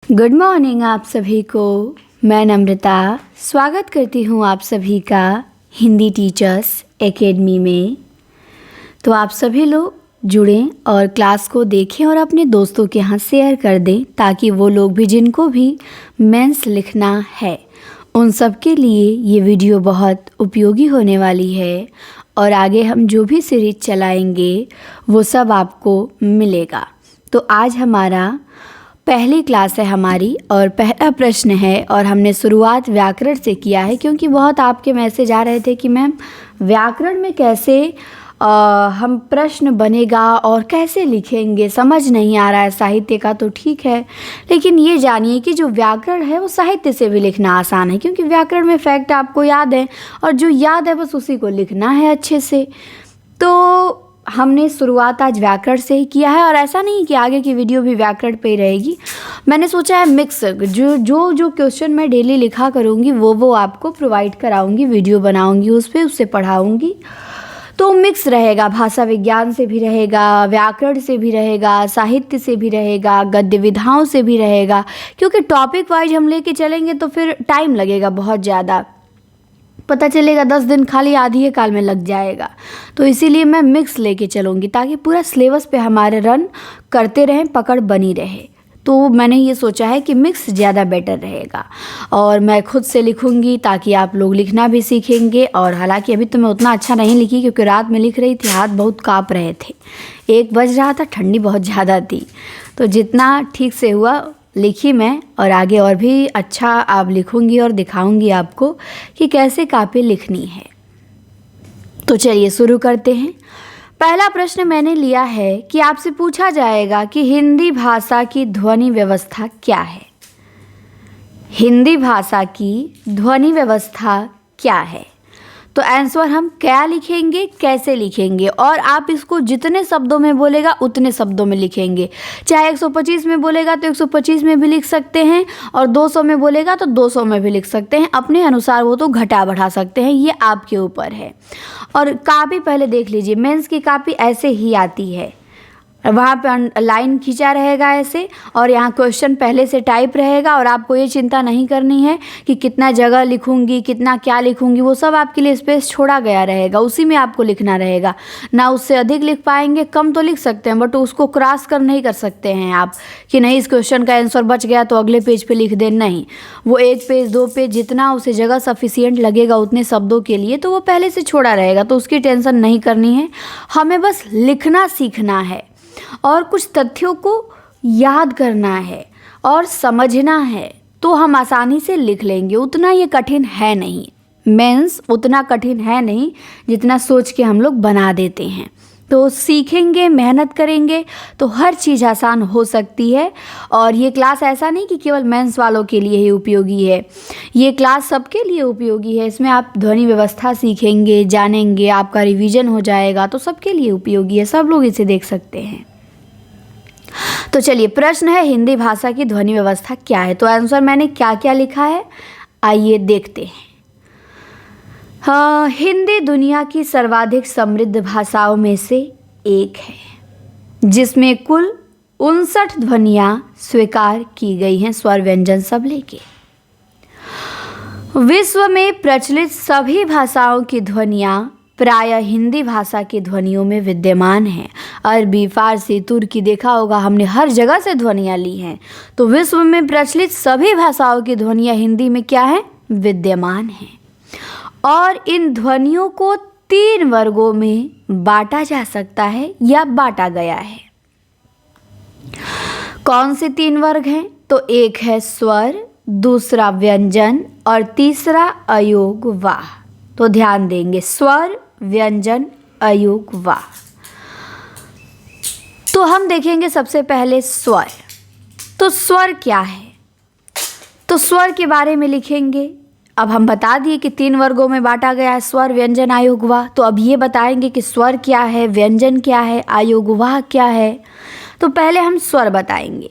Good morning आप सभी को। मैं नम्रता स्वागत करती हूँ आप सभी का हिंदी टीचर्स एकेडमी में। तो आप सभी लोग जुड़ें और क्लास को देखें और अपने दोस्तों के यहाँ शेयर कर दें ताकि वो लोग भी जिनको भी मेंस लिखना है उन सब के लिए ये वीडियो बहुत उपयोगी होने वाली है और आगे हम जो भी सीरीज चलाएंगे वो सब आपको मिलेगा। तो आज हमारा पहली क्लास है हमारी और पहला प्रश्न है और हमने शुरुआत व्याकरण से किया है क्योंकि बहुत आपके मैसेज आ रहे थे कि मैम व्याकरण में कैसे हम प्रश्न बनेगा और कैसे लिखेंगे, समझ नहीं आ रहा है। साहित्य का तो ठीक है लेकिन ये जानिए कि जो व्याकरण है वो साहित्य से भी लिखना आसान है क्योंकि व्याकरण में फैक्ट आपको याद है और जो याद है बस उसी को लिखना है अच्छे से। तो हमने शुरुआत आज व्याकरण से ही किया है और ऐसा नहीं कि आगे की वीडियो भी व्याकरण पे ही रहेगी। मैंने सोचा है मिक्स जो क्वेश्चन मैं डेली लिखा करूँगी वो आपको प्रोवाइड कराऊँगी, वीडियो बनाऊँगी उस पर, उससे पढ़ाऊँगी। तो मिक्स रहेगा, भाषा विज्ञान से भी रहेगा, व्याकरण से भी रहेगा, साहित्य से भी रहेगा, गद्य विधाओं से भी रहेगा क्योंकि टॉपिक वाइज हम लेके चलेंगे तो फिर टाइम लगेगा बहुत ज़्यादा, पता चलेगा 10 दिन खाली आधी काल में लग जाएगा। तो इसीलिए मैं मिक्स लेके चलूँगी ताकि पूरा सिलेबस पे हमारे रन करते रहें, पकड़ बनी रहे। तो मैंने ये सोचा है कि मिक्स ज़्यादा बेटर रहेगा और मैं खुद से लिखूँगी ताकि आप लोग लिखना भी सीखेंगे। और हालांकि अभी तो मैं उतना अच्छा नहीं लिखी क्योंकि रात में लिख रही थी, हाथ बहुत काँप रहे थे, 1 बज रहा था, ठंडी बहुत ज़्यादा थी। तो जितना ठीक से हुआ लिखी मैं और आगे और भी अच्छा आप लिखूंगी और दिखाऊंगी आपको कि कैसे कॉपी लिखनी है। तो चलिए शुरू करते हैं। पहला प्रश्न मैंने लिया है कि आपसे पूछा जाएगा कि हिंदी भाषा की ध्वनि व्यवस्था क्या है। हिंदी भाषा की ध्वनि व्यवस्था क्या है? तो आंसर हम क्या लिखेंगे, कैसे लिखेंगे और आप इसको जितने शब्दों में बोलेगा उतने शब्दों में लिखेंगे। चाहे 125 में बोलेगा तो 125 में भी लिख सकते हैं और 200 में बोलेगा तो 200 में भी लिख सकते हैं, अपने अनुसार वो तो घटा बढ़ा सकते हैं, ये आपके ऊपर है। और कॉपी पहले देख लीजिए, मेंस की कॉपी ऐसे ही आती है, वहाँ पे लाइन खींचा रहेगा ऐसे और यहाँ क्वेश्चन पहले से टाइप रहेगा और आपको ये चिंता नहीं करनी है कि कितना जगह लिखूंगी, कितना क्या लिखूंगी, वो सब आपके लिए स्पेस छोड़ा गया रहेगा, उसी में आपको लिखना रहेगा। ना उससे अधिक लिख पाएंगे, कम तो लिख सकते हैं बट उसको क्रॉस कर नहीं कर सकते हैं आप कि नहीं इस क्वेश्चन का आंसर बच गया तो अगले पेज पर लिख दें, नहीं। वो 1 पेज 2 पेज जितना उसे जगह सफिशियंट लगेगा उतने शब्दों के लिए तो वो पहले से छोड़ा रहेगा, तो उसकी टेंशन नहीं करनी है। हमें बस लिखना सीखना है और कुछ तथ्यों को याद करना है और समझना है तो हम आसानी से लिख लेंगे। उतना ये कठिन है नहीं, मेंस उतना कठिन है नहीं जितना सोच के हम लोग बना देते हैं। तो सीखेंगे, मेहनत करेंगे तो हर चीज़ आसान हो सकती है। और ये क्लास ऐसा नहीं कि केवल मेंस वालों के लिए ही उपयोगी है, ये क्लास सबके लिए उपयोगी है। इसमें आप ध्वनि व्यवस्था सीखेंगे, जानेंगे, आपका रिवीजन हो जाएगा, तो सबके लिए उपयोगी है, सब लोग इसे देख सकते हैं। तो चलिए प्रश्न है हिंदी भाषा की ध्वनि व्यवस्था क्या है। तो आंसर मैंने क्या क्या लिखा है आइए देखते हैं। हाँ, हिंदी दुनिया की सर्वाधिक समृद्ध भाषाओं में से एक है जिसमें कुल 59 ध्वनियाँ स्वीकार की गई हैं, स्वर व्यंजन सब लेके। विश्व में प्रचलित सभी भाषाओं की ध्वनियाँ प्रायः हिंदी भाषा की ध्वनियों में विद्यमान हैं। अरबी, फारसी, तुर्की देखा होगा हमने, हर जगह से ध्वनियाँ ली हैं। तो विश्व में प्रचलित सभी भाषाओं की ध्वनियाँ हिंदी में क्या है, विद्यमान हैं। और इन ध्वनियों को 3 वर्गों में बांटा जा सकता है या बांटा गया है। कौन से 3 वर्ग हैं? तो एक है स्वर, दूसरा व्यंजन और तीसरा अयोग वाह। तो ध्यान देंगे, स्वर, व्यंजन, अयोग वाह। तो हम देखेंगे सबसे पहले स्वर। तो स्वर क्या है? तो स्वर के बारे में लिखेंगे। अब हम बता दिए कि 3 वर्गों में बांटा गया है, स्वर, व्यंजन, अयोग वाह। तो अब ये बताएंगे कि स्वर क्या है, व्यंजन क्या है, अयोग वाह क्या है। तो पहले हम स्वर बताएंगे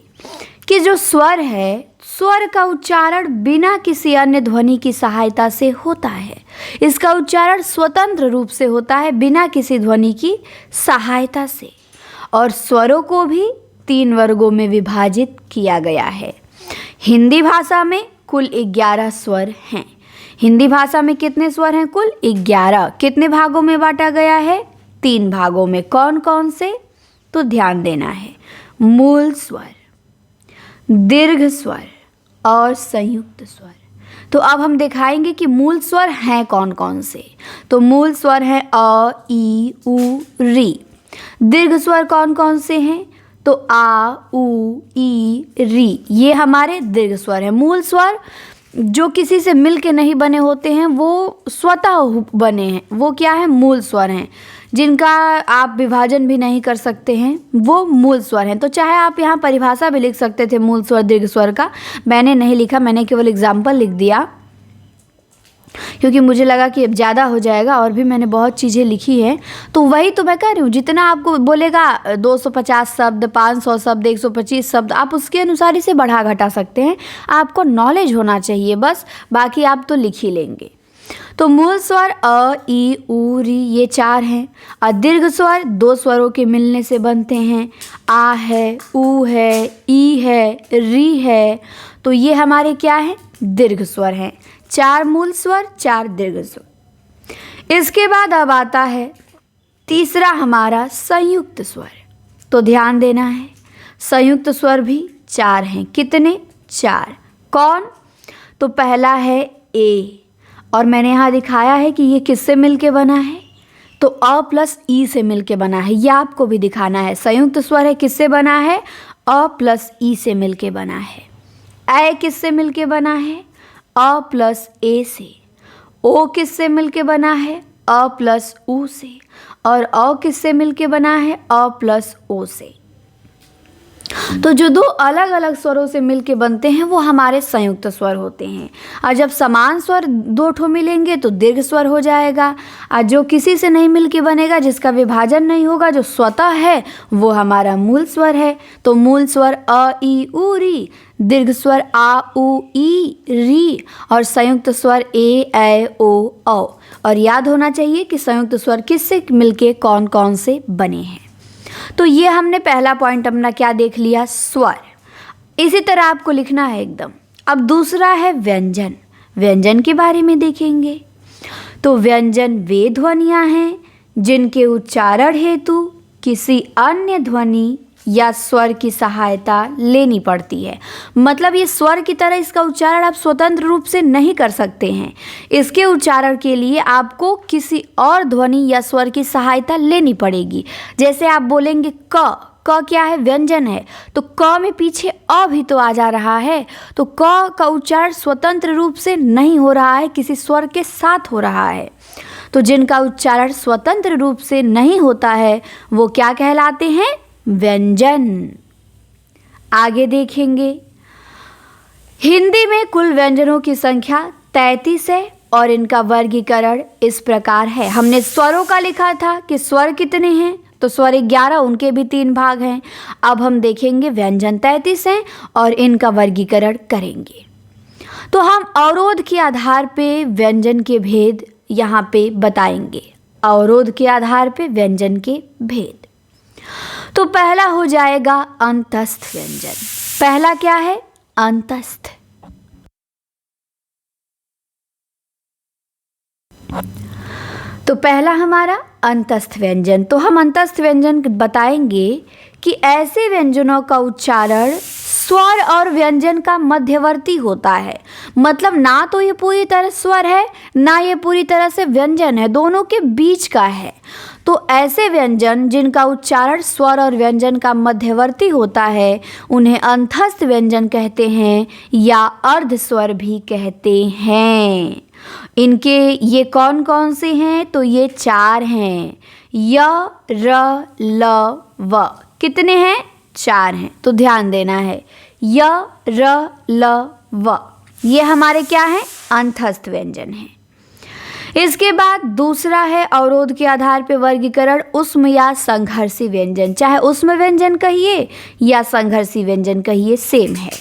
कि जो स्वर है, स्वर का उच्चारण बिना किसी अन्य ध्वनि की सहायता से होता है। इसका उच्चारण स्वतंत्र रूप से होता है बिना किसी ध्वनि की सहायता से। और स्वरों को भी 3 वर्गों में विभाजित किया गया है। हिंदी भाषा में कुल 11 स्वर हैं। हिंदी भाषा में कितने स्वर हैं? कुल 11। कितने भागों में बांटा गया है? 3 भागों में। कौन कौन से? तो ध्यान देना है, मूल स्वर, दीर्घ स्वर और संयुक्त स्वर। तो अब हम दिखाएंगे कि मूल स्वर हैं कौन कौन से। तो मूल स्वर हैं अ, ई, उ, री। दीर्घ स्वर कौन कौन से हैं? तो आ, उ, ई, री, ये हमारे दीर्घ स्वर हैं। मूल स्वर जो किसी से मिल के नहीं बने होते हैं, वो स्वतः बने हैं, वो क्या है? मूल स्वर हैं, जिनका आप विभाजन भी नहीं कर सकते हैं, वो मूल स्वर हैं। तो चाहे आप यहाँ परिभाषा भी लिख सकते थे मूल स्वर दीर्घ स्वर का, मैंने नहीं लिखा, मैंने केवल एग्जाम्पल लिख दिया, क्योंकि मुझे लगा कि अब ज़्यादा हो जाएगा, और भी मैंने बहुत चीज़ें लिखी हैं। तो वही तो मैं कह रही हूँ, जितना आपको बोलेगा 250 शब्द, 500 शब्द, 125 शब्द, आप उसके अनुसार इसे बढ़ा घटा सकते हैं। आपको नॉलेज होना चाहिए बस, बाकी आप तो लिख ही लेंगे। तो मूल स्वर अ, ई, उ, री, ये 4 हैं। और दीर्घ स्वर 2 स्वरों के मिलने से बनते हैं। आ है, उ है, ई है, री है। तो ये हमारे क्या हैं? दीर्घ स्वर हैं। 4 मूल स्वर, 4 दीर्घ स्वर। इसके बाद अब आता है तीसरा हमारा संयुक्त स्वर। तो ध्यान देना है, संयुक्त स्वर भी 4 हैं। कितने? 4। कौन? तो पहला है ए, और मैंने यहाँ दिखाया है कि ये किससे मिलके बना है? तो अ प्लस ई से मिलके बना है। यह आपको भी दिखाना है। संयुक्त स्वर है, किससे बना है? अ प्लस ई से मिलके बना है। ए किससे मिलके बना है? अ प्लस ए से। ओ किससे मिलके बना है? अ प्लस उ से। और अ किससे मिलके बना है? अ प्लस ओ से। तो जो 2 अलग अलग स्वरों से मिलके बनते हैं वो हमारे संयुक्त स्वर होते हैं। और जब समान स्वर 2 ठो मिलेंगे तो दीर्घ स्वर हो जाएगा। और जो किसी से नहीं मिलके बनेगा, जिसका विभाजन नहीं होगा, जो स्वतः है, वो हमारा मूल स्वर है। तो मूल स्वर अ, ई, उ, री, दीर्घ स्वर आ, उ, ई, री, और संयुक्त स्वर ए, ऐ, ओ, औ। और याद होना चाहिए कि संयुक्त स्वर किससे मिलके कौन कौन से बने हैं। तो ये हमने पहला पॉइंट अपना क्या देख लिया? स्वर। इसी तरह आपको लिखना है एकदम। अब दूसरा है व्यंजन। व्यंजन के बारे में देखेंगे। तो व्यंजन वे ध्वनियाँ हैं जिनके उच्चारण हेतु किसी अन्य ध्वनि या स्वर की सहायता लेनी पड़ती है। मतलब ये स्वर की तरह इसका उच्चारण आप स्वतंत्र रूप से नहीं कर सकते हैं। इसके उच्चारण के लिए आपको किसी और ध्वनि या स्वर की सहायता लेनी पड़ेगी। जैसे आप बोलेंगे क, क क्या है? व्यंजन है। तो क में पीछे अ भी तो आ जा रहा है। तो क का उच्चारण स्वतंत्र रूप से नहीं हो रहा है, किसी स्वर के साथ हो रहा है। तो जिनका उच्चारण स्वतंत्र रूप से नहीं होता है वो क्या कहलाते हैं? व्यंजन। आगे देखेंगे। हिंदी में कुल व्यंजनों की संख्या 33 है और इनका वर्गीकरण इस प्रकार है। हमने स्वरों का लिखा था कि स्वर कितने हैं, तो स्वर 11, उनके भी 3 भाग हैं। अब हम देखेंगे व्यंजन 33 हैं और इनका वर्गीकरण करेंगे। तो हम अवरोध के आधार पे व्यंजन के भेद यहाँ पे बताएंगे। अवरोध के आधार पे व्यंजन के भेद। तो पहला हो जाएगा अंतस्थ व्यंजन। पहला क्या है? अंतस्थ। तो पहला हमारा अंतस्थ व्यंजन। तो हम अंतस्थ व्यंजन बताएंगे कि ऐसे व्यंजनों का उच्चारण स्वर और व्यंजन का मध्यवर्ती होता है। मतलब ना तो ये पूरी तरह स्वर है, ना ये पूरी तरह से व्यंजन है, दोनों के बीच का है। तो ऐसे व्यंजन जिनका उच्चारण स्वर और व्यंजन का मध्यवर्ती होता है उन्हें अंतस्थ व्यंजन कहते हैं या अर्ध स्वर भी कहते हैं। इनके ये कौन कौन से हैं? तो ये 4 हैं। य, र, ल, व। कितने हैं? 4 हैं। तो ध्यान देना है, य, र, ल, व, ये हमारे क्या हैं? अंतस्थ व्यंजन हैं। इसके बाद दूसरा है अवरोध के आधार पर वर्गीकरण उष्म या संघर्षी व्यंजन। चाहे उष्म व्यंजन कहिए या संघर्षी व्यंजन कहिए, सेम है।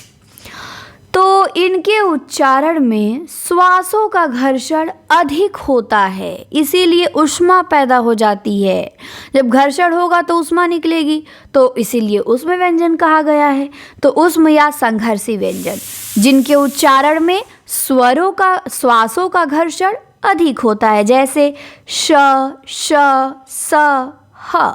तो इनके उच्चारण में श्वासों का घर्षण अधिक होता है, इसीलिए ऊष्मा पैदा हो जाती है। जब घर्षण होगा तो ऊष्मा निकलेगी, तो इसीलिए ऊष्म व्यंजन कहा गया है। तो ऊष्म या संघर्षी व्यंजन जिनके उच्चारण में श्वासों का घर्षण अधिक होता है, जैसे श, श, स, ह।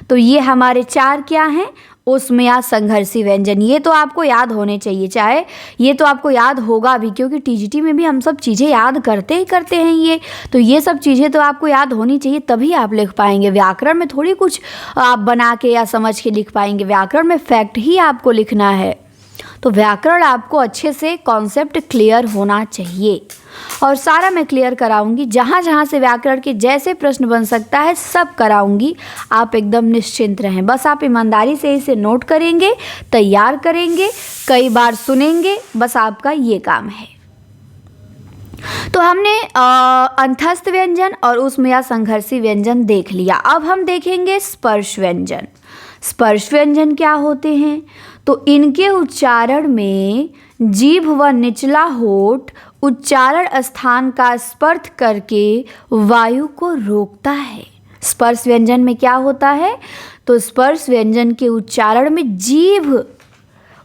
तो ये हमारे 4 क्या हैं? ऊष्म या संघर्षी व्यंजन। ये तो आपको याद होने चाहिए, चाहे ये तो आपको याद होगा भी, क्योंकि टीजीटी में भी हम सब चीज़ें याद करते ही करते हैं। ये तो ये सब चीज़ें तो आपको याद होनी चाहिए, तभी आप लिख पाएंगे। व्याकरण में थोड़ी कुछ आप बना के या समझ के लिख पाएंगे, व्याकरण में फैक्ट ही आपको लिखना है। तो व्याकरण आपको अच्छे से कॉन्सेप्ट क्लियर होना चाहिए, और सारा मैं क्लियर कराऊंगी। जहाँ जहाँ से व्याकरण के जैसे प्रश्न बन सकता है सब कराऊंगी, आप एकदम निश्चिंत रहें। बस आप ईमानदारी से इसे नोट करेंगे, तैयार करेंगे, कई बार सुनेंगे, बस आपका ये काम है। तो हमने अंतस्थ व्यंजन और ऊष्म या संघर्षी व्यंजन देख लिया। अब हम देखेंगे स्पर्श व्यंजन। स्पर्श व्यंजन क्या होते हैं? तो इनके उच्चारण में जीभ व निचला होठ उच्चारण स्थान का स्पर्श करके वायु को रोकता है। स्पर्श व्यंजन में क्या होता है? तो स्पर्श व्यंजन के उच्चारण में जीभ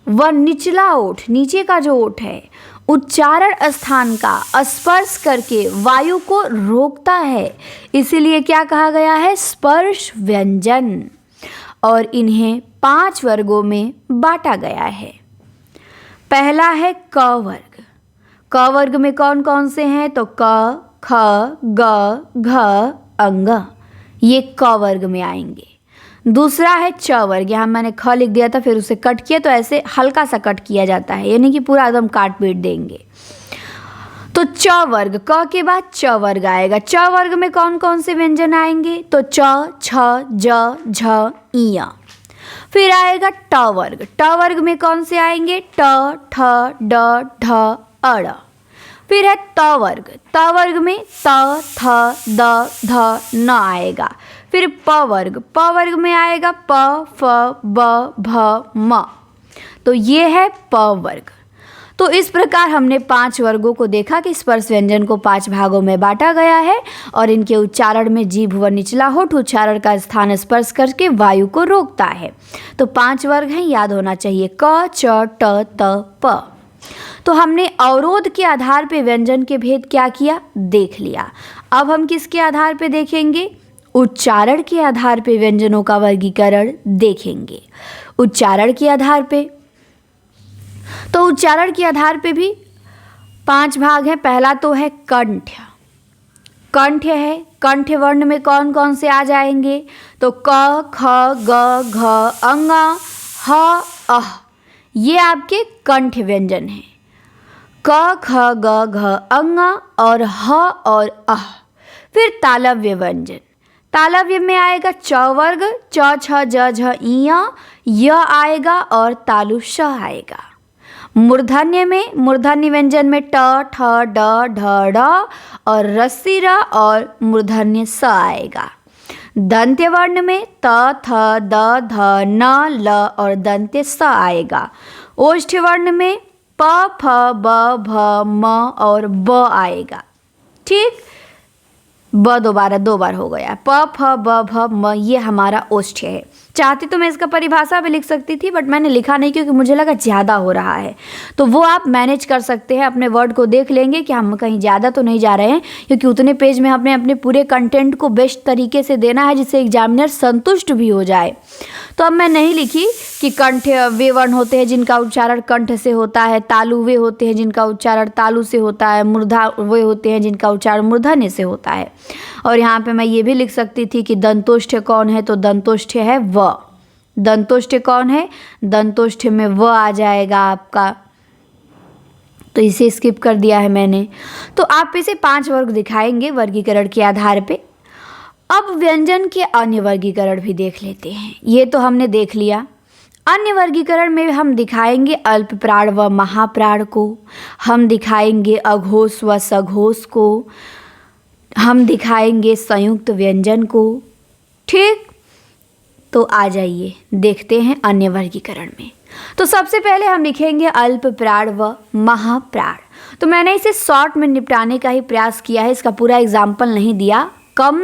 व निचला ओठ, नीचे का जो ओठ है, उच्चारण स्थान का स्पर्श करके वायु को रोकता है, इसीलिए क्या कहा गया है? स्पर्श व्यंजन। और इन्हें 5 वर्गों में बांटा गया है। पहला है क वर्ग। क वर्ग में कौन कौन से हैं? तो क, ख, ग, घ, अंग, ये क वर्ग में आएंगे। दूसरा है च वर्ग। यहाँ मैंने ख लिख दिया था, फिर उसे कट किया, तो ऐसे हल्का सा कट किया जाता है, यानी कि पूरा एकदम काट पीट देंगे। तो च वर्ग, क के बाद च वर्ग आएगा। च वर्ग में कौन कौन से व्यंजन आएंगे? तो च, छ, ज, झ, इय। फिर आएगा ट वर्ग। ट वर्ग में कौन से आएंगे? ट, ठ, ड, ढ, अड़। फिर है त वर्ग। त वर्ग में त, थ, द, ध, न आएगा। फिर प वर्ग। प वर्ग में आएगा प, फ, ब, भ, म। तो ये है प वर्ग। तो इस प्रकार हमने 5 वर्गों को देखा कि स्पर्श व्यंजन को 5 भागों में बांटा गया है, और इनके उच्चारण में जीभ व निचला होठ उच्चारण का स्थान स्पर्श करके वायु को रोकता है। तो 5 वर्ग हैं, याद होना चाहिए, क, च, ट, त, प। तो हमने अवरोध के आधार पे व्यंजन के भेद क्या किया? देख लिया। अब हम किसके आधार पे देखेंगे? उच्चारण के आधार पे व्यंजनों का वर्गीकरण देखेंगे। उच्चारण के आधार पे, तो उच्चारण के आधार पे भी 5 भाग हैं। पहला तो है कंठ। कंठ है, कंठ वर्ण में कौन कौन से आ जाएंगे? तो क, ख, ग, घ, अंग, ह, अह, ये आपके कंठ व्यंजन हैं। क, ख, ग, घ, अंग और ह और अह। फिर तालव्य व्यंजन। तालव्य में आएगा च वर्ग, च, छ, ज, झ, इय, य आएगा और तालु श आएगा। मूर्धन्य में, मूर्धन्य व्यंजन में ट, ठ, ड, ढ, ड और रस्सी र और मूर्धन्य स आएगा। दंत्य वर्ण में त, थ, द, ध, न, ल और दंत्य स आएगा। ओष्ठ वर्ण में प, फ, ब, भ, म और ब आएगा। ठीक, ब दोबारा 2 बार हो गया। प, फ, ब, भ, म, ये हमारा ओष्ठ है। चाहती तो मैं इसका परिभाषा भी लिख सकती थी, बट मैंने लिखा नहीं क्योंकि मुझे लगा ज़्यादा हो रहा है। तो वो आप मैनेज कर सकते हैं, अपने वर्ड को देख लेंगे कि हम कहीं ज़्यादा तो नहीं जा रहे हैं, क्योंकि उतने पेज में हमने अपने पूरे कंटेंट को बेस्ट तरीके से देना है जिससे एग्जामिनर संतुष्ट भी हो जाए। तो अब मैं नहीं लिखी कि कंठ वे वर्ण होते हैं जिनका उच्चारण कंठ से होता है, तालु वे होते हैं जिनका उच्चारण तालु से होता है, मूर्धा वे होते हैं जिनका उच्चारण मूर्धन्य से होता है। और यहाँ पे मैं ये भी लिख सकती थी कि दंतोष्ठ कौन है, तो दंतोष्ठ है व। दंतोष्ठ कौन है? दंतोष्ठ में व आ जाएगा आपका, तो इसे स्किप कर दिया है मैंने। तो आप इसे 5 वर्ग दिखाएंगे वर्गीकरण के आधार पे। अब व्यंजन के अन्य वर्गीकरण भी देख लेते हैं। ये तो हमने देख लिया। अन्य वर्गीकरण में हम दिखाएंगे अल्प प्राण व महाप्राण को, हम दिखाएंगे अघोष व सघोष को, हम दिखाएंगे संयुक्त व्यंजन को। ठीक, तो आ जाइए देखते हैं अन्य वर्गीकरण में। तो सबसे पहले हम लिखेंगे अल्प प्राण व महाप्राण। तो मैंने इसे शॉर्ट में निपटाने का ही प्रयास किया है, इसका पूरा एग्जाम्पल नहीं दिया, कम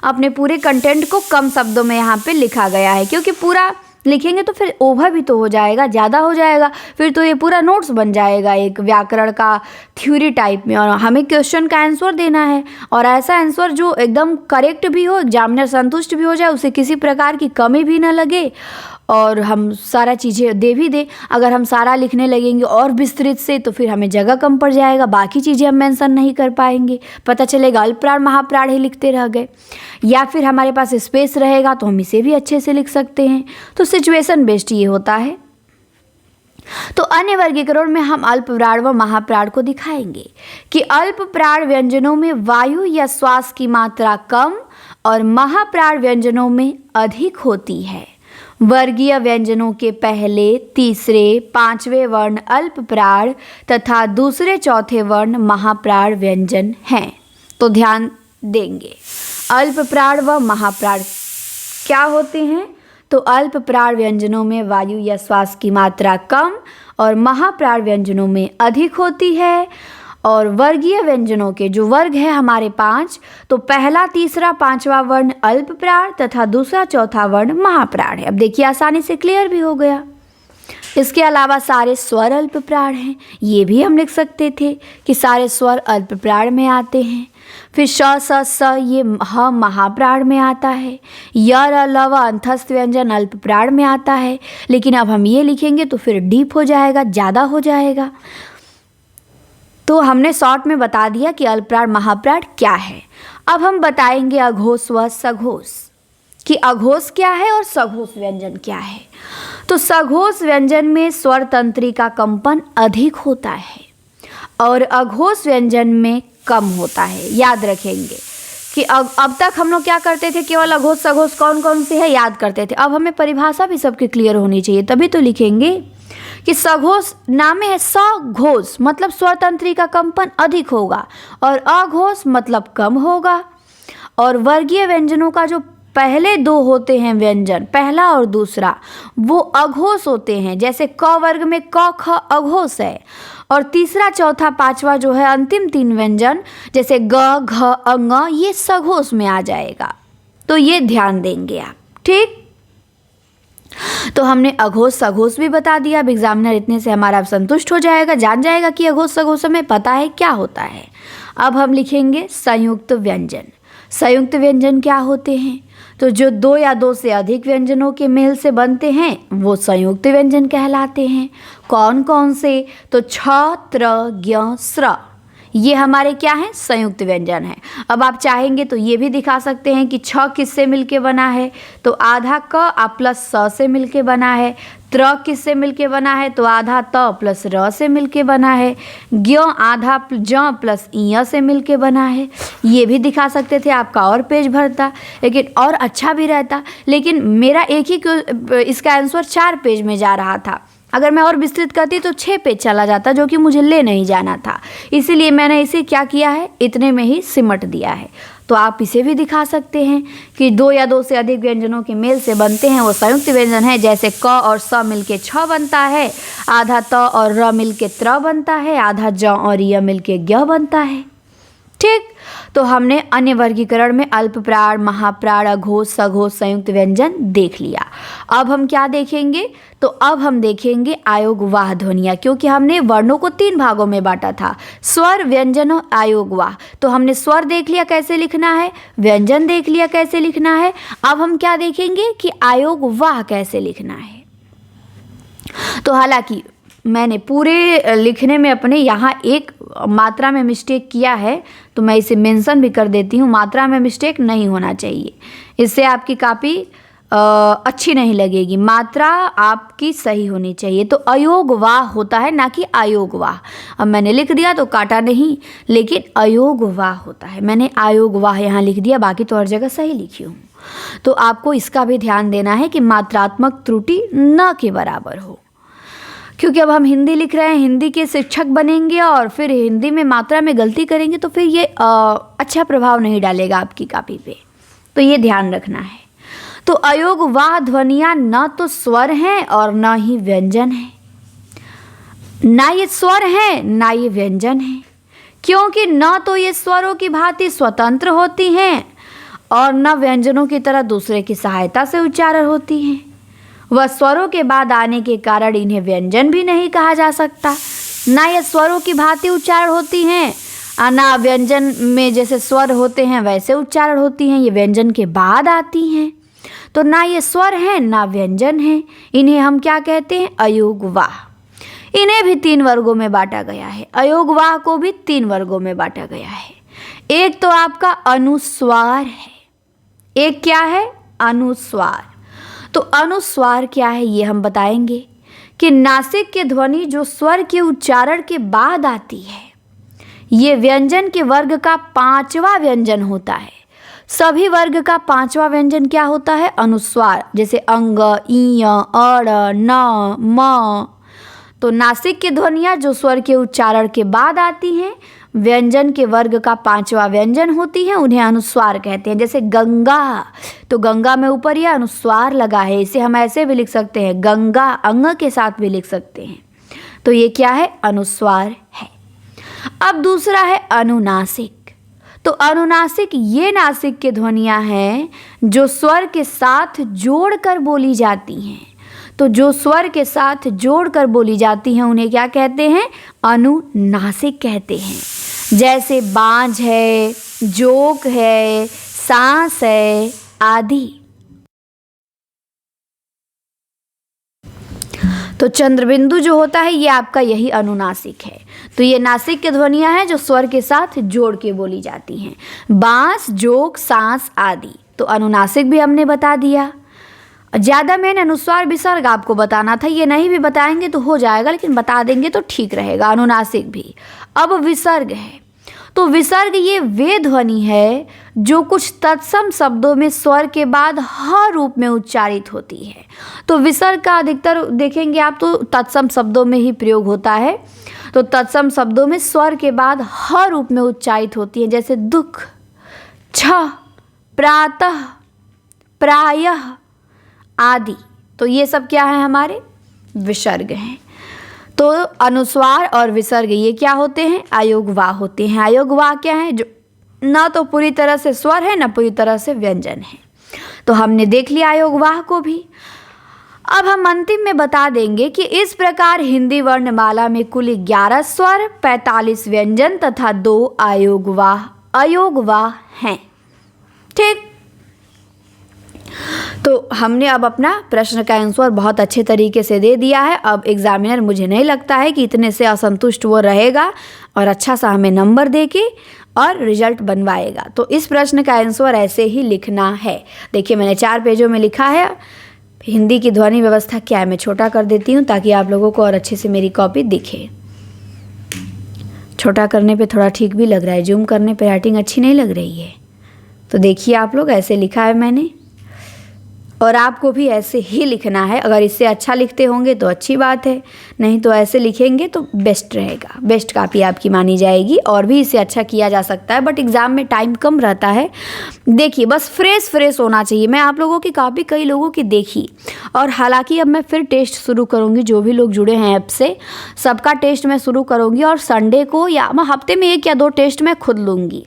अपने पूरे कंटेंट को कम शब्दों में यहाँ पे लिखा गया है, क्योंकि पूरा लिखेंगे तो फिर ओवर भी तो हो जाएगा, ज़्यादा हो जाएगा, फिर तो ये पूरा नोट्स बन जाएगा एक व्याकरण का थ्योरी टाइप में। और हमें क्वेश्चन का आंसर देना है, और ऐसा आंसर जो एकदम करेक्ट भी हो, एग्जामिनर संतुष्ट भी हो जाए, उसे किसी प्रकार की कमी भी ना लगे, और हम सारा चीज़ें दे भी दें। अगर हम सारा लिखने लगेंगे और विस्तृत से तो फिर हमें जगह कम पड़ जाएगा, बाकी चीज़ें हम मेंशन नहीं कर पाएंगे, पता चलेगा अल्पप्राण महाप्राण ही लिखते रह गए। या फिर हमारे पास स्पेस रहेगा तो हम इसे भी अच्छे से लिख सकते हैं। तो सिचुएशन बेस्ड ये होता है। तो अन्य वर्गीकरण में हम अल्प प्राण व महाप्राण को दिखाएंगे कि अल्प प्राण व्यंजनों में वायु या श्वास की मात्रा कम और महाप्राण व्यंजनों में अधिक होती है। वर्गीय व्यंजनों के पहले, तीसरे, पांचवें वर्ण अल्प प्राण तथा दूसरे चौथे वर्ण महाप्राण व्यंजन हैं। तो ध्यान देंगे, अल्प प्राण व महाप्राण क्या होते हैं? तो अल्प प्राण व्यंजनों में वायु या श्वास की मात्रा कम और महाप्राण व्यंजनों में अधिक होती है। और वर्गीय व्यंजनों के जो वर्ग है हमारे 5, तो पहला, तीसरा, पांचवा वर्ण अल्प प्राण तथा दूसरा चौथा वर्ण महाप्राण है। अब देखिए आसानी से क्लियर भी हो गया। इसके अलावा सारे स्वर अल्प प्राण हैं, ये भी हम लिख सकते थे कि सारे स्वर अल्प प्राण में आते हैं। फिर श, स, स ये ह महाप्राण में आता है। य, र, ल व अंतस्थ व्यंजन अल्प प्राण में आता है। लेकिन अब हम ये लिखेंगे तो फिर डीप हो जाएगा, ज़्यादा हो जाएगा। तो हमने शॉर्ट में बता दिया कि अल्पप्राण महाप्राण क्या है। अब हम बताएंगे अघोष व सघोष कि अघोष क्या है और सघोष व्यंजन क्या है। तो सघोष व्यंजन में स्वर तंत्री का कंपन अधिक होता है और अघोष व्यंजन में कम होता है। याद रखेंगे कि अब तक हम लोग क्या करते थे, केवल अघोष सघोष कौन कौन से है याद करते थे। अब हमें परिभाषा भी सबकी क्लियर होनी चाहिए, तभी तो लिखेंगे कि सघोष नाम में है सघोष मतलब स्वर तंत्री का कंपन अधिक होगा और अघोष मतलब कम होगा। और वर्गीय व्यंजनों का जो पहले 2 होते हैं व्यंजन, पहला और दूसरा, वो अघोष होते हैं। जैसे क वर्ग में क ख अघोष है, और तीसरा, चौथा, पांचवा जो है अंतिम 3 व्यंजन जैसे ग, घ, अ, ये सघोष में आ जाएगा। तो ये ध्यान देंगे आप, ठीक। तो हमने अघोष सघोष भी बता दिया। अब एग्जामिनर इतने से हमारा संतुष्ट हो जाएगा, जान जाएगा कि अघोष सघोष में पता है क्या होता है। अब हम लिखेंगे संयुक्त व्यंजन। संयुक्त व्यंजन क्या होते हैं? तो जो 2 या 2 से अधिक व्यंजनों के मेल से बनते हैं वो संयुक्त व्यंजन कहलाते हैं। कौन कौन से? तो छ, त्र, ज्ञ, स्र, ये हमारे क्या हैं? संयुक्त व्यंजन है। अब आप चाहेंगे तो ये भी दिखा सकते हैं कि छ किससे मिलके बना है, तो आधा क आ प्लस स से मिलके बना है। त्र किससे मिलके बना है, तो आधा त प्लस र से मिलके बना है। ज्ञ आधा ज प्लस इ से मिलके बना है। ये भी दिखा सकते थे, आपका और पेज भरता, लेकिन और अच्छा भी रहता। लेकिन मेरा एक ही इसका आंसर 4 पेज में जा रहा था। अगर मैं और विस्तृत करती तो 6 पेज चला जाता, जो कि मुझे ले नहीं जाना था। इसीलिए मैंने इसे क्या किया है, इतने में ही सिमट दिया है। तो आप इसे भी दिखा सकते हैं कि 2 या 2 से अधिक व्यंजनों के मेल से बनते हैं वो संयुक्त व्यंजन है। जैसे क और स मिलके छ बनता है, आधा त और र मिलके त्र बनता है, आधा ज और य मिलके ज्ञ बनता है, ठीक। तो हमने अन्य वर्गीकरण में अल्प प्राण, महाप्राण, अघोष, सघोष, संयुक्त व्यंजन देख लिया। अब हम क्या देखेंगे, तो अब हम देखेंगे आयोगवाह ध्वनियाँ, क्योंकि हमने वर्णों को 3 भागों में बांटा था, स्वर, व्यंजन और आयोगवाह। तो हमने स्वर देख लिया कैसे लिखना है, व्यंजन देख लिया कैसे लिखना है। अब हम क्या देखेंगे कि आयोगवाह कैसे लिखना है। तो हालांकि मैंने पूरे लिखने में अपने यहाँ एक मात्रा में मिस्टेक किया है, तो मैं इसे मेंशन भी कर देती हूँ। मात्रा में मिस्टेक नहीं होना चाहिए, इससे आपकी कॉपी अच्छी नहीं लगेगी। मात्रा आपकी सही होनी चाहिए। तो अयोगवाह होता है, ना कि आयोगवाह। अब मैंने लिख दिया तो काटा नहीं, लेकिन अयोगवाह होता है। मैंने आयोगवाह यहाँ लिख दिया, बाकी तो हर जगह सही लिखी हूँ। तो आपको इसका भी ध्यान देना है कि मात्रात्मक त्रुटि न के बराबर हो, क्योंकि अब हम हिंदी लिख रहे हैं, हिंदी के शिक्षक बनेंगे और फिर हिंदी में मात्रा में गलती करेंगे तो फिर ये अच्छा प्रभाव नहीं डालेगा आपकी कॉपी पे। तो ये ध्यान रखना है। तो अयोग वाह ध्वनियाँ न तो स्वर हैं और न ही व्यंजन है, ना ये स्वर है ना ये व्यंजन है, क्योंकि न तो ये स्वरों की भांति स्वतंत्र होती हैं और न व्यंजनों की तरह दूसरे की सहायता से उच्चारण होती हैं। वह स्वरों के बाद आने के कारण इन्हें व्यंजन भी नहीं कहा जा सकता। ना ये स्वरों की भांति उच्चारण होती हैं और ना व्यंजन में जैसे स्वर होते हैं वैसे उच्चारण होती हैं, ये व्यंजन के बाद आती हैं। तो ना ये स्वर हैं ना व्यंजन हैं, इन्हें हम क्या कहते हैं? अयोग वाह। इन्हें भी 3 वर्गों में बांटा गया है। अयोग वाह को भी 3 वर्गों में बांटा गया है। एक तो आपका अनुस्वार है, एक क्या है? अनुस्वार। तो अनुस्वार क्या है ये हम बताएंगे कि नासिक की ध्वनि जो स्वर के उच्चारण के बाद आती है, ये व्यंजन के वर्ग का 5वां व्यंजन होता है। सभी वर्ग का 5वां व्यंजन क्या होता है? अनुस्वार। जैसे अंग, ईय, अड़, न, म। तो नासिक की ध्वनियाँ जो स्वर के उच्चारण के बाद आती हैं, व्यंजन के वर्ग का 5वां व्यंजन होती हैं, उन्हें अनुस्वार कहते हैं। जैसे गंगा, तो गंगा में ऊपर यह अनुस्वार लगा है, इसे हम ऐसे भी लिख सकते हैं, गंगा अंग के साथ भी लिख सकते हैं। तो ये क्या है? अनुस्वार है। अब दूसरा है अनुनासिक। तो अनुनासिक ये नासिक की ध्वनियाँ हैं जो स्वर के साथ जोड़कर बोली जाती हैं। तो जो स्वर के साथ जोड़कर बोली जाती हैं उन्हें क्या कहते हैं? अनुनासिक कहते हैं। जैसे बांझ है, जोक है, सांस है आदि। तो चंद्रबिंदु जो होता है ये आपका यही अनुनासिक है। तो ये नासिक की ध्वनियाँ हैं जो स्वर के साथ जोड़ के बोली जाती हैं। बांस, जोक, सांस आदि। तो अनुनासिक भी हमने बता दिया। ज़्यादा मैंने अनुस्वार विसर्ग आपको बताना था, ये नहीं भी बताएंगे तो हो जाएगा, लेकिन बता देंगे तो ठीक रहेगा। अनुनासिक भी। अब विसर्ग है। तो विसर्ग ये वे ध्वनि है जो कुछ तत्सम शब्दों में स्वर के बाद ह रूप में उच्चारित होती है। तो विसर्ग का अधिकतर देखेंगे आप तो तत्सम शब्दों में ही प्रयोग होता है। तो तत्सम शब्दों में स्वर के बाद ह रूप में उच्चारित होती है। जैसे दुख, छ, प्रातः, प्रायः आदि। तो ये सब क्या है? हमारे विसर्ग हैं। तो अनुस्वार और विसर्ग ये क्या होते हैं? अयोग वाह होते हैं। अयोग वाह क्या है? जो ना तो पूरी तरह से स्वर है ना पूरी तरह से व्यंजन है। तो हमने देख लिया अयोग वाह को भी। अब हम अंतिम में बता देंगे कि इस प्रकार हिंदी वर्णमाला में कुल 11 स्वर, 45 व्यंजन तथा 2 अयोग वाह हैं। ठीक। तो हमने अब अपना प्रश्न का आंसर बहुत अच्छे तरीके से दे दिया है। अब एग्जामिनर मुझे नहीं लगता है कि इतने से असंतुष्ट वो रहेगा और अच्छा सा हमें नंबर देके और रिजल्ट बनवाएगा। तो इस प्रश्न का आंसर ऐसे ही लिखना है। देखिए मैंने 4 पेजों में लिखा है। हिंदी की ध्वनि व्यवस्था क्या है मैं छोटा कर देती हूँ ताकि आप लोगों को और अच्छे से मेरी कॉपी दिखे। छोटा करने पे थोड़ा ठीक भी लग रहा है, जूम करने पे राइटिंग अच्छी नहीं लग रही है। तो देखिए आप लोग ऐसे लिखा है मैंने, और आपको भी ऐसे ही लिखना है। अगर इससे अच्छा लिखते होंगे तो अच्छी बात है, नहीं तो ऐसे लिखेंगे तो बेस्ट रहेगा, बेस्ट कॉपी आपकी मानी जाएगी। और भी इससे अच्छा किया जा सकता है बट एग्ज़ाम में टाइम कम रहता है। देखिए बस फ्रेश होना चाहिए। मैं आप लोगों की कॉपी कई लोगों की देखी, और हालांकि अब मैं फिर टेस्ट शुरू करूँगी। जो भी लोग जुड़े हैं ऐप से सबका टेस्ट मैं शुरू करूँगी, और संडे को या मैं हफ्ते में 1 या 2 टेस्ट मैं खुद लूँगी,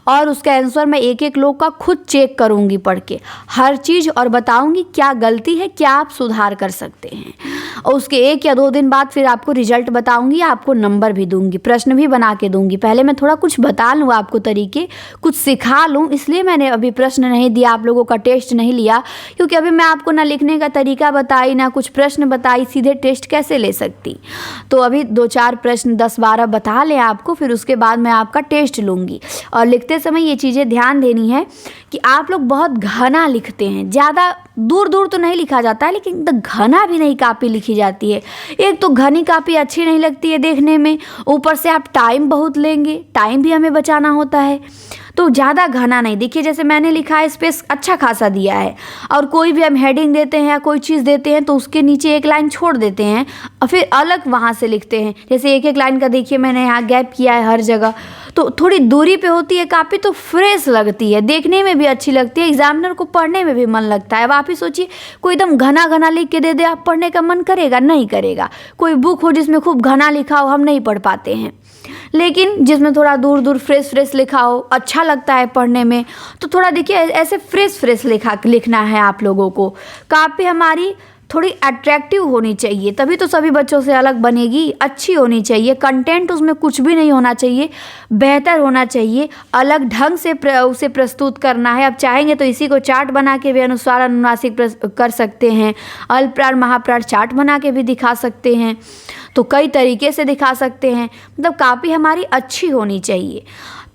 और उसका आंसर मैं एक लोग का खुद चेक करूँगी पढ़ के हर चीज़, और बताऊँगी क्या गलती है, क्या आप सुधार कर सकते हैं। और उसके 1 या 2 दिन बाद फिर आपको रिजल्ट बताऊँगी, आपको नंबर भी दूँगी, प्रश्न भी बना के दूँगी। पहले मैं थोड़ा कुछ बता लूँ आपको तरीके, कुछ सिखा लूँ, इसलिए मैंने अभी प्रश्न नहीं दिया, आप लोगों का टेस्ट नहीं लिया, क्योंकि अभी मैं आपको ना लिखने का तरीका बताई ना कुछ प्रश्न बताई, सीधे टेस्ट कैसे ले सकती। तो अभी 2-4 प्रश्न 10-12 बता लें आपको, फिर उसके बाद मैं आपका टेस्ट लूँगी। और लिखते समय ये चीज़ें ध्यान देनी है कि आप लोग बहुत घना लिखते हैं, ज़्यादा दूर तो नहीं लिखा जाता है, लेकिन एकदम घना भी नहीं कापी लिखी जाती है। एक तो घनी कापी अच्छी नहीं लगती है देखने में, ऊपर से आप टाइम बहुत लेंगे, टाइम भी हमें बचाना होता है, तो ज़्यादा घना नहीं। देखिए जैसे मैंने लिखा है, स्पेस अच्छा खासा दिया है, और कोई भी हम हेडिंग देते हैं या कोई चीज़ देते हैं तो उसके नीचे 1 लाइन छोड़ देते हैं और फिर अलग वहाँ से लिखते हैं। जैसे 1 लाइन का देखिए मैंने यहाँ गैप किया है हर जगह, तो थोड़ी दूरी पे होती है कापी तो फ्रेश लगती है, देखने में भी अच्छी लगती है, एग्जामिनर को पढ़ने में भी मन लगता है। अब आप ही सोचिए कोई एकदम घना घना लिख के दे दे, आप पढ़ने का मन करेगा? नहीं करेगा। कोई बुक हो जिसमें खूब घना लिखा हो, हम नहीं पढ़ पाते हैं, लेकिन जिसमें थोड़ा दूर दूर फ्रेश फ्रेश लिखा हो, अच्छा लगता है पढ़ने में। तो थोड़ा देखिए ऐसे फ्रेश फ्रेश लिखना है आप लोगों को। कापी हमारी थोड़ी अट्रैक्टिव होनी चाहिए, तभी तो सभी बच्चों से अलग बनेगी। अच्छी होनी चाहिए, कंटेंट उसमें कुछ भी नहीं होना चाहिए, बेहतर होना चाहिए, अलग ढंग से उसे प्रस्तुत करना है। अब चाहेंगे तो इसी को चार्ट बना के भी अनुस्वार अनुनासिक कर सकते हैं, अल्पप्राण महाप्राण चार्ट बना के भी दिखा सकते हैं, तो कई तरीके से दिखा सकते हैं। मतलब कापी हमारी अच्छी होनी चाहिए।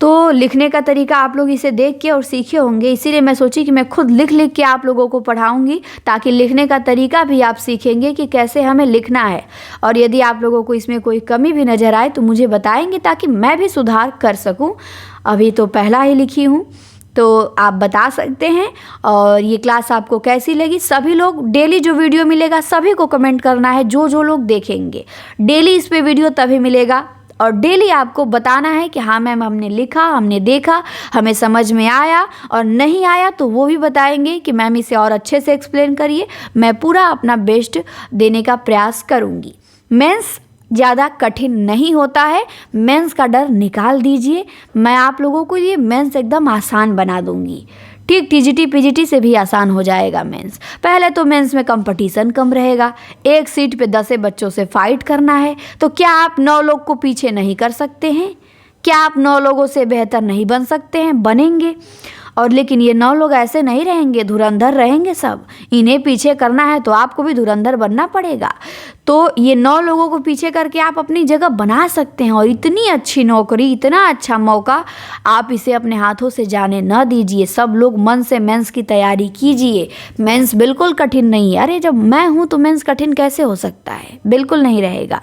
तो लिखने का तरीका आप लोग इसे देख के और सीखे होंगे, इसीलिए मैं सोची कि मैं खुद लिख लिख के आप लोगों को पढ़ाऊंगी, ताकि लिखने का तरीका भी आप सीखेंगे कि कैसे हमें लिखना है। और यदि आप लोगों को इसमें कोई कमी भी नज़र आए तो मुझे बताएंगे, ताकि मैं भी सुधार कर सकूं। अभी तो पहला ही लिखी हूँ, तो आप बता सकते हैं। और ये क्लास आपको कैसी लगी? सभी लोग डेली जो वीडियो मिलेगा सभी को कमेंट करना है, जो लोग देखेंगे डेली इस पे वीडियो तभी मिलेगा। और डेली आपको बताना है कि हाँ मैम हमने लिखा, हमने देखा, हमें समझ में आया, और नहीं आया तो वो भी बताएंगे कि मैम इसे और अच्छे से एक्सप्लेन करिए। मैं पूरा अपना बेस्ट देने का प्रयास करूँगी। मेंस ज़्यादा कठिन नहीं होता है, मेंस का डर निकाल दीजिए। मैं आप लोगों को ये मेंस एकदम आसान बना दूँगी। ठीक टीजीटी पीजीटी से भी आसान हो जाएगा मेंस। पहले तो मेंस में कंपटीशन कम रहेगा, एक सीट पे 10 बच्चों से फाइट करना है, तो क्या आप 9 लोग को पीछे नहीं कर सकते हैं? क्या आप 9 लोगों से बेहतर नहीं बन सकते हैं? बनेंगे। और लेकिन ये 9 लोग ऐसे नहीं रहेंगे, धुरंधर रहेंगे सब। इन्हें पीछे करना है तो आपको भी धुरंधर बनना पड़ेगा। तो ये 9 लोगों को पीछे करके आप अपनी जगह बना सकते हैं। और इतनी अच्छी नौकरी, इतना अच्छा मौका, आप इसे अपने हाथों से जाने न दीजिए। सब लोग मन से मेंस की तैयारी कीजिए। मेंस बिल्कुल कठिन नहीं है। अरे जब मैं हूँ तो मेंस कठिन कैसे हो सकता है? बिल्कुल नहीं रहेगा।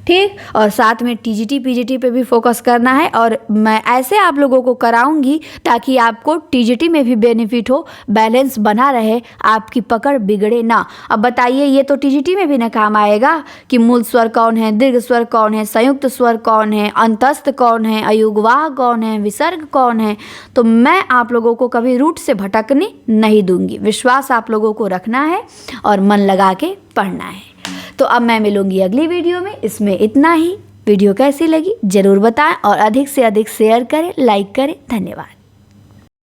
ठीक, और साथ में टीजीटी पीजीटी पे भी फोकस करना है, और मैं ऐसे आप लोगों को कराऊंगी ताकि आपको टीजीटी में भी बेनिफिट हो, बैलेंस बना रहे, आपकी पकड़ बिगड़े ना। अब बताइए, ये तो टीजीटी में भी ना काम आएगा कि मूल स्वर कौन है, दीर्घ स्वर कौन है, संयुक्त स्वर कौन है, अंतस्थ कौन है, अयुग्वाह कौन है, विसर्ग कौन है। तो मैं आप लोगों को कभी रूट से भटकने नहीं दूंगी। विश्वास आप लोगों को रखना है और मन लगा के पढ़ना है। तो अब मैं मिलूंगी अगली वीडियो में। इसमें इतना ही। वीडियो कैसी लगी ज़रूर बताएं और अधिक से अधिक शेयर करें, लाइक करें। धन्यवाद।